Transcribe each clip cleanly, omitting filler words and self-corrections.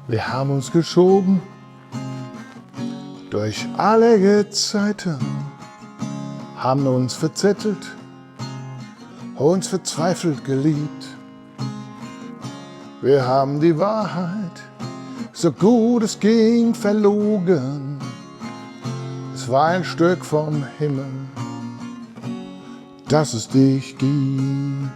Wir haben uns geschoben durch alle Zeiten, haben uns verzettelt, uns verzweifelt geliebt. Wir haben die Wahrheit, so gut es ging, verlogen. Es war ein Stück vom Himmel, dass es dich gibt.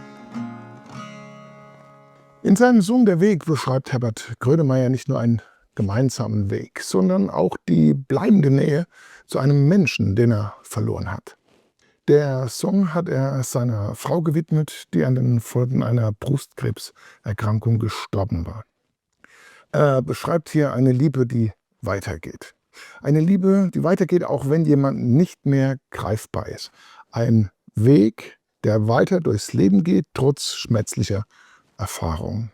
In seinem Song Der Weg beschreibt Herbert Grönemeyer nicht nur einen gemeinsamen Weg, sondern auch die bleibende Nähe zu einem Menschen, den er verloren hat. Der Song hat er seiner Frau gewidmet, die an den Folgen einer Brustkrebserkrankung gestorben war. Er beschreibt hier eine Liebe, die weitergeht. Eine Liebe, die weitergeht, auch wenn jemand nicht mehr greifbar ist. Ein Weg, der weiter durchs Leben geht, trotz schmerzlicher Erfahrung.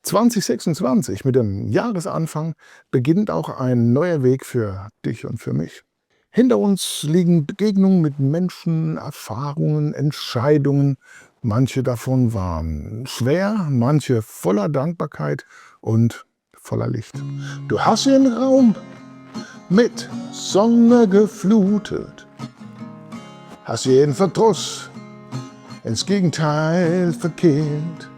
2026, mit dem Jahresanfang, beginnt auch ein neuer Weg für dich und für mich. Hinter uns liegen Begegnungen mit Menschen, Erfahrungen, Entscheidungen. Manche davon waren schwer, manche voller Dankbarkeit und voller Licht. Du hast den Raum mit Sonne geflutet, hast jeden Verdruss ins Gegenteil verkehrt.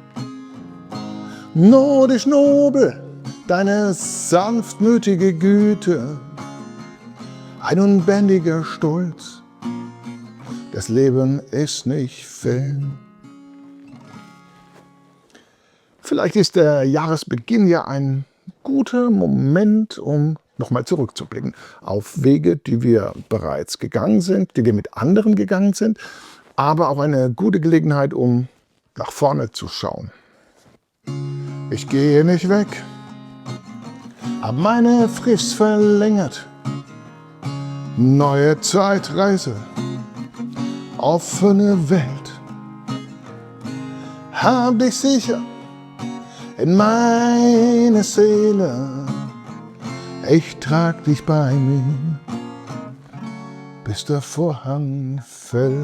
Nordisch nobel, deine sanftmütige Güte, ein unbändiger Stolz, das Leben ist nicht Film. Vielleicht ist der Jahresbeginn ja ein guter Moment, um nochmal zurückzublicken auf Wege, die wir bereits gegangen sind, die wir mit anderen gegangen sind, aber auch eine gute Gelegenheit, um nach vorne zu schauen. Ich gehe nicht weg, hab meine Frist verlängert. Neue Zeitreise, offene Welt. Hab dich sicher in meine Seele. Ich trag dich bei mir, bis der Vorhang fällt.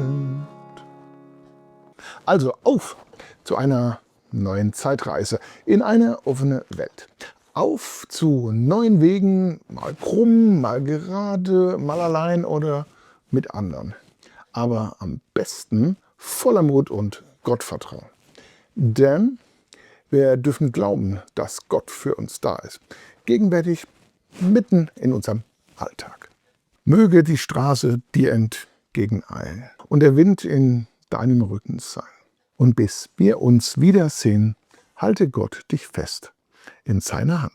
Also auf zu einer neuen Zeitreise in eine offene Welt. Auf zu neuen Wegen, mal krumm, mal gerade, mal allein oder mit anderen. Aber am besten voller Mut und Gottvertrauen. Denn wir dürfen glauben, dass Gott für uns da ist. Gegenwärtig mitten in unserem Alltag. Möge die Straße dir entgegeneilen und der Wind in deinem Rücken sein. Und bis wir uns wiedersehen, halte Gott dich fest in seiner Hand.